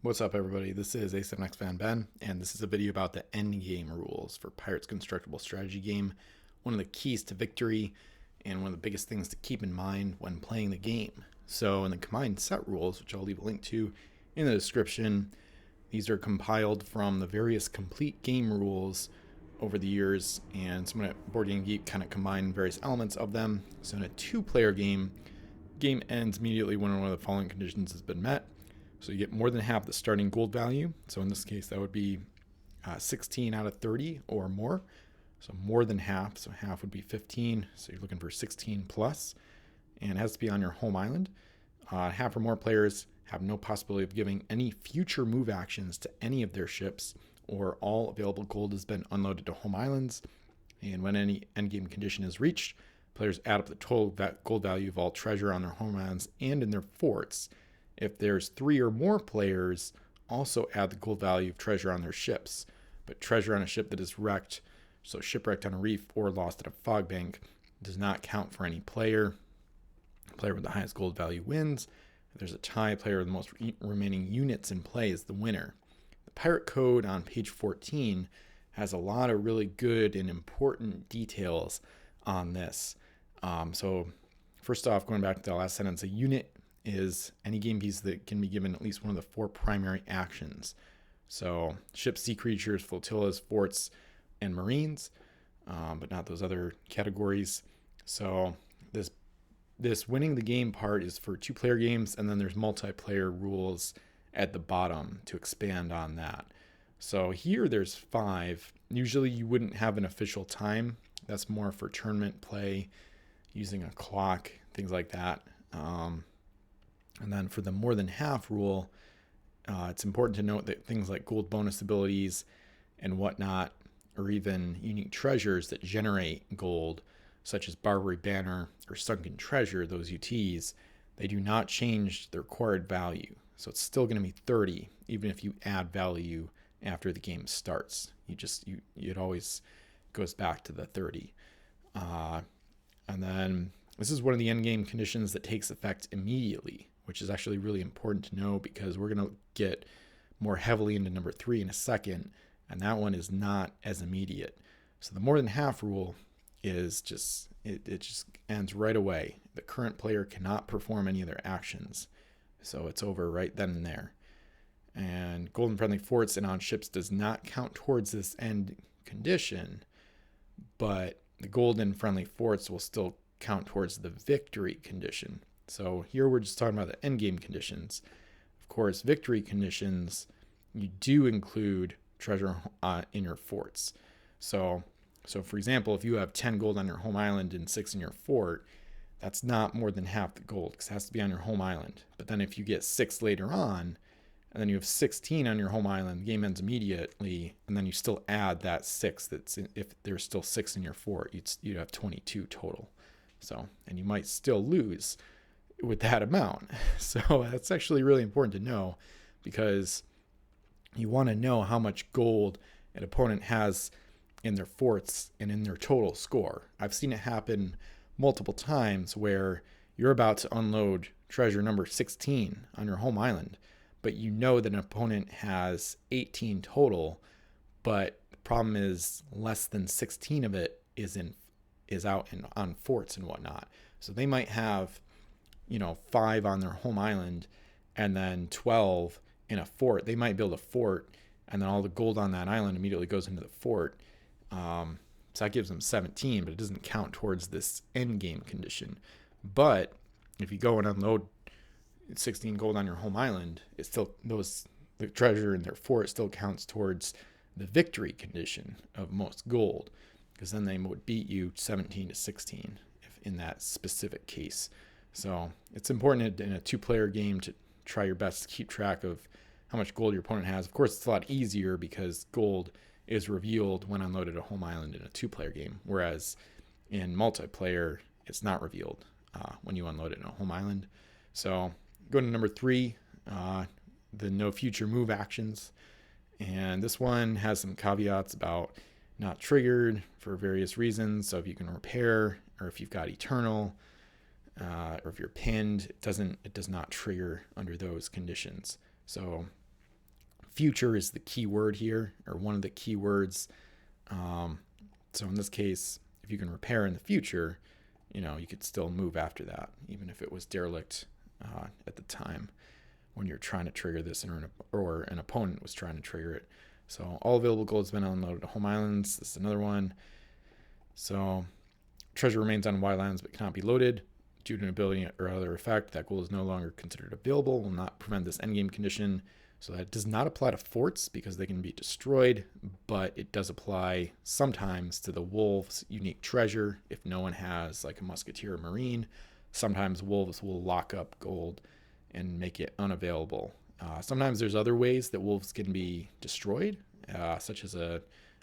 What's up, everybody? This is A7X Fan Ben, and this is a video about the Endgame Rules for Pirates Constructible strategy game. One of the keys to victory, and one of the biggest things to keep in mind when playing the game. So in the combined set rules, which I'll leave a link to in the description, these are compiled from the various complete game rules over the years, and someone at Board Game Geek kind of combined various elements of them. So in a two-player game ends immediately when one of the following conditions has been met. So you get more than half the starting gold value. So in this case, that would be 16 out of 30 or more. So more than half. So half would be 15. So you're looking for 16 plus. And it has to be on your home island. Half or more players have no possibility of giving any future move actions to any of their ships, or all available gold has been unloaded to home islands. And when any endgame condition is reached, players add up the total gold value of all treasure on their home islands and in their forts. If there's 3 or more players, also add the gold value of treasure on their ships. But treasure on a ship that is wrecked, so shipwrecked on a reef or lost at a fog bank, does not count for any player. The player with the highest gold value wins. If there's a tie, player with the most remaining units in play is the winner. The Pirate Code on page 14 has a lot of really good and important details on this. So first off, going back to the last sentence, a unit is any game piece that can be given at least one of the 4 primary actions. So ships, sea creatures, flotillas, forts, and marines, but not those other categories. So this winning the game part is for 2-player games, and then there's multiplayer rules at the bottom to expand on that. So here there's 5. Usually you wouldn't have an official time. That's more for tournament play, using a clock, things like that. And then for the more than half rule, it's important to note that things like gold bonus abilities and whatnot, or even unique treasures that generate gold, such as Barbary Banner or Sunken Treasure, those UTs, they do not change the required value. So it's still going to be 30, even if you add value after the game starts. It always goes back to the 30. And then this is one of the endgame conditions that takes effect immediately, which is actually really important to know because we're going to get more heavily into number 3 in a second, and that one is not as immediate. So the more than half rule is just ends right away. The current player cannot perform any of their actions, so it's over right then and there. And golden friendly forts and on ships does not count towards this end condition, but the golden friendly forts will still count towards the victory condition. So here we're just talking about the endgame conditions. Of course, victory conditions, you do include treasure in your forts. So for example, if you have 10 gold on your home island and 6 in your fort, that's not more than half the gold because it has to be on your home island. But then if you get 6 later on, and then you have 16 on your home island, the game ends immediately, and then you still add that 6 if there's still 6 in your fort, you'd have 22 total. So, and you might still lose with that amount. So that's actually really important to know because you want to know how much gold an opponent has in their forts and in their total score. I've seen it happen multiple times where you're about to unload treasure number 16 on your home island, but you know that an opponent has 18 total, but the problem is less than 16 of it is out on forts and whatnot. So they might have 5 on their home island and then 12 in a fort. They might build a fort and then all the gold on that island immediately goes into the fort. So that gives them 17, but it doesn't count towards this end game condition. But if you go and unload 16 gold on your home island, it's still the treasure in their fort still counts towards the victory condition of most gold, because then they would beat you 17 to 16 if in that specific case. So it's important in a 2-player game to try your best to keep track of how much gold your opponent has. Of course, it's a lot easier because gold is revealed when unloaded a home island in a 2-player game, whereas in multiplayer, it's not revealed when you unload it in a home island. So going to number 3, the no future move actions. And this one has some caveats about not triggered for various reasons. So if you can repair, or if you've got eternal, or if you're pinned, it does not trigger under those conditions. So future is the key word here, or one of the key words. So in this case, if you can repair in the future, you could still move after that, even if it was derelict at the time when you're trying to trigger this, or an opponent was trying to trigger it. So all available gold has been unloaded to home islands. This is another one. So treasure remains on wild islands but cannot be loaded due to an ability or other effect. That gold is no longer considered available. Will not prevent this endgame condition. So that does not apply to forts because they can be destroyed, but it does apply sometimes to the wolves' unique treasure. If no one has like a musketeer or marine, sometimes wolves will lock up gold and make it unavailable. Sometimes there's other ways that wolves can be destroyed, such as a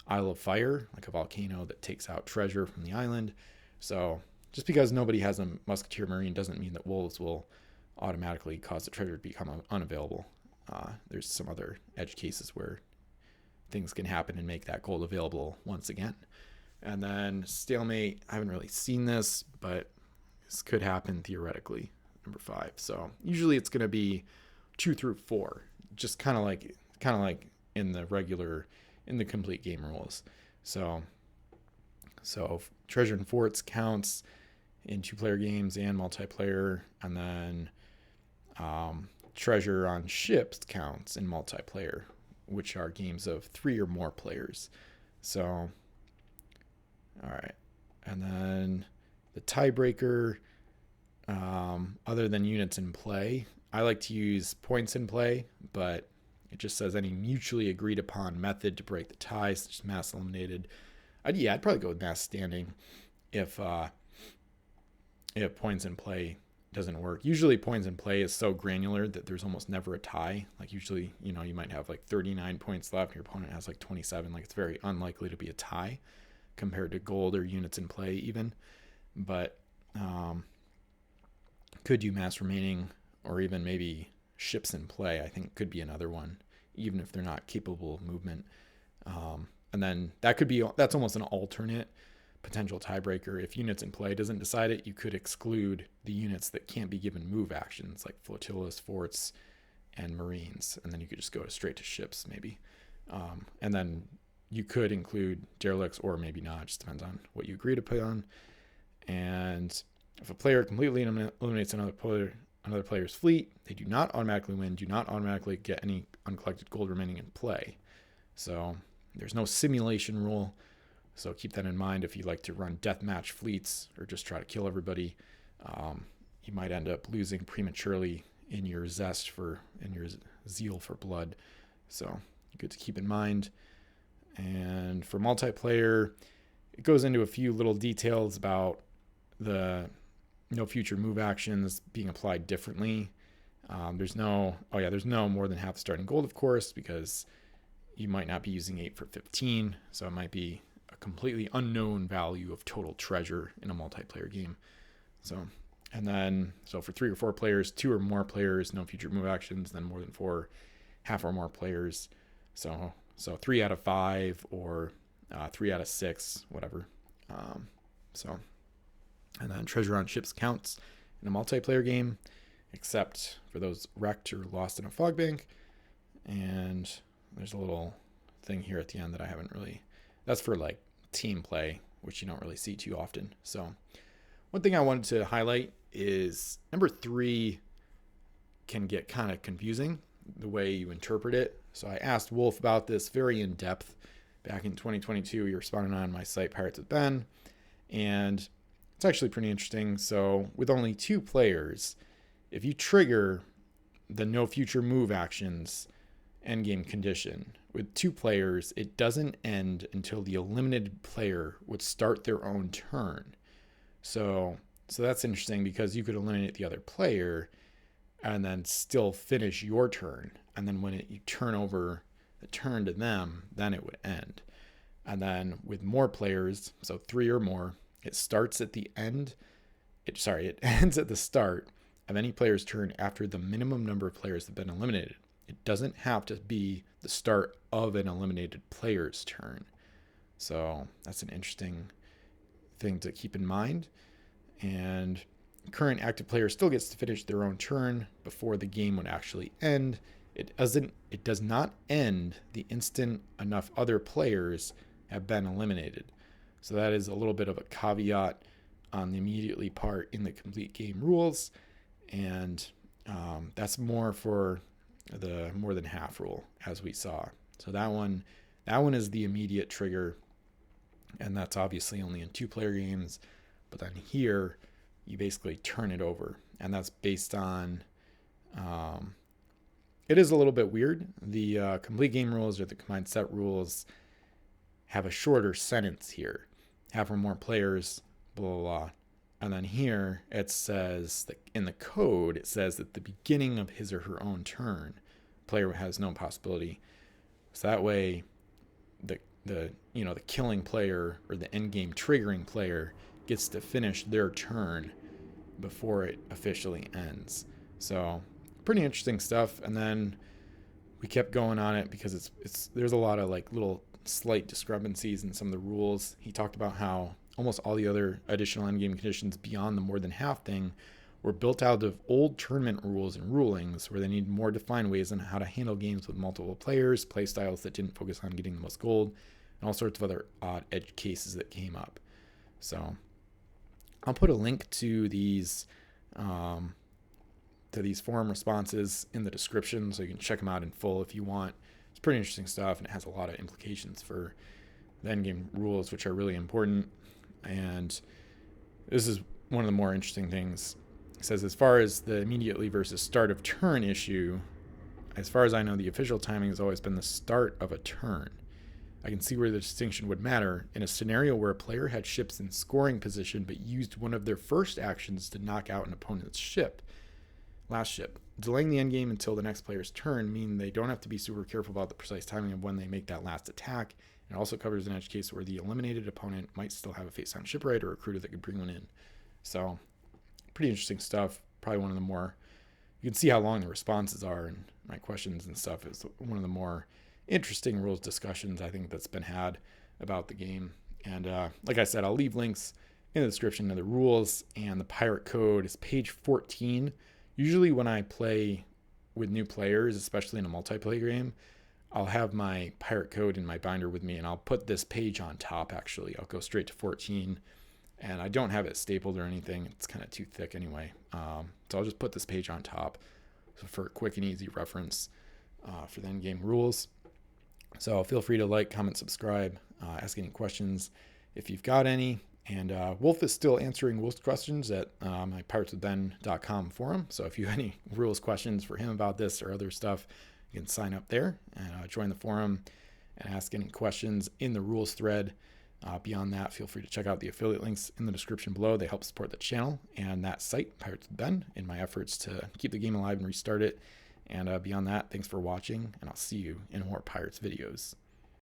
Isle of Fire, like a volcano that takes out treasure from the island. So just because nobody has a musketeer marine doesn't mean that wolves will automatically cause the treasure to become unavailable. There's some other edge cases where things can happen and make that gold available once again. And then stalemate, I haven't really seen this, but this could happen theoretically, number 5. So usually it's going to be 2 through 4, just kind of like in the complete game rules. So treasure and forts counts in 2-player games and multiplayer, and then treasure on ships counts in multiplayer, which are games of 3 or more players. So, all right. And then the tiebreaker, other than units in play, I like to use points in play, but it just says any mutually agreed upon method to break the tie, such as mass eliminated. I'd probably go with mass standing if points in play doesn't work. Usually points in play is so granular that there's almost never a tie. Like usually, you might have like 39 points left, your opponent has like 27. Like it's very unlikely to be a tie compared to gold or units in play even. But could do mass remaining, or even maybe ships in play, I think could be another one, even if they're not capable of movement. And then that's almost an alternate potential tiebreaker. If units in play doesn't decide it, you could exclude the units that can't be given move actions, like flotillas, forts, and marines, and then you could just go straight to ships maybe. And then you could include derelicts, or maybe not, it just depends on what you agree to put on. And if a player completely eliminates another player's fleet, they do not automatically win, do not automatically get any uncollected gold remaining in play. So there's no simulation rule. So keep that in mind if you like to run deathmatch fleets or just try to kill everybody. You might end up losing prematurely in your in your zeal for blood. So good to keep in mind. And for multiplayer, it goes into a few little details about the no future move actions being applied differently. There's no more than half the starting gold, of course, because you might not be using 8 for 15. So it might be a completely unknown value of total treasure in a multiplayer game. So for 3 or 4 players, 2 or more players, no future move actions, then more than 4, half or more players. So 3 out of 5 or 3 out of 6, whatever. And then treasure on ships counts in a multiplayer game, except for those wrecked or lost in a fog bank. And there's a little thing here at the end that I haven't really, that's for like team play, which you don't really see too often. So one thing I wanted to highlight is number 3 can get kind of confusing the way you interpret it. So I asked Wolf about this very in depth back in 2022. He responded on my site, Pirates with Ben, and it's actually pretty interesting. So with only 2 players, if you trigger the no future move actions endgame condition with 2 players, it doesn't end until the eliminated player would start their own turn. So that's interesting because you could eliminate the other player and then still finish your turn. And then when you turn over the turn to them, then it would end. And then with more players, so 3 or more, it starts at the end. It ends at the start of any player's turn after the minimum number of players have been eliminated. It doesn't have to be the start of an eliminated player's turn. So that's an interesting thing to keep in mind. And current active player still gets to finish their own turn before the game would actually end It does not end the instant enough other players have been eliminated. So that is a little bit of a caveat on the immediately part in the complete game rules, and that's more for the more than half rule, as we saw. So that one is the immediate trigger, and that's obviously only in 2-player games. But then here, you basically turn it over, and that's based on. It is a little bit weird. The complete game rules or the combined set rules have a shorter sentence here. Have or more players, blah, blah, blah. And then here it says that in the code, it says that the beginning of his or her own turn, player has no possibility. So that way, the killing player or the end game triggering player gets to finish their turn before it officially ends. So pretty interesting stuff. And then we kept going on it because there's a lot of like little slight discrepancies in some of the rules. He talked about how almost all the other additional endgame conditions beyond the more than half thing were built out of old tournament rules and rulings where they need more defined ways on how to handle games with multiple players, play styles that didn't focus on getting the most gold, and all sorts of other odd edge cases that came up. So I'll put a link to these forum responses in the description so you can check them out in full if you want. It's pretty interesting stuff, and it has a lot of implications for the endgame rules, which are really important. And this is one of the more interesting things. It says, as far as the immediately versus start of turn issue, as far as I know, the official timing has always been the start of a turn. I can see where the distinction would matter in a scenario where a player had ships in scoring position but used one of their first actions to knock out an opponent's last ship. Delaying the endgame until the next player's turn mean they don't have to be super careful about the precise timing of when they make that last attack. It also covers an edge case where the eliminated opponent might still have a face-down shipwright or a recruiter that could bring one in. So pretty interesting stuff. Probably one of the more, you can see how long the responses are and my questions and stuff is one of the more interesting rules discussions I think that's been had about the game. And like I said, I'll leave links in the description to the rules, and the pirate code is page 14. Usually when I play with new players, especially in a multiplayer game, I'll have my pirate code in my binder with me, and I'll put this page on top, actually. I'll go straight to 14, and I don't have it stapled or anything. It's kind of too thick anyway. So I'll just put this page on top for a quick and easy reference for the endgame rules. So feel free to like, comment, subscribe, ask any questions if you've got any. And Wolf is still answering Wolf's questions at my pirateswithben.com forum. So if you have any rules questions for him about this or other stuff, you can sign up there and join the forum and ask any questions in the rules thread. Beyond that, feel free to check out the affiliate links in the description below. They help support the channel and that site, Pirates with Ben, in my efforts to keep the game alive and restart it. And beyond that, thanks for watching, and I'll see you in more Pirates videos.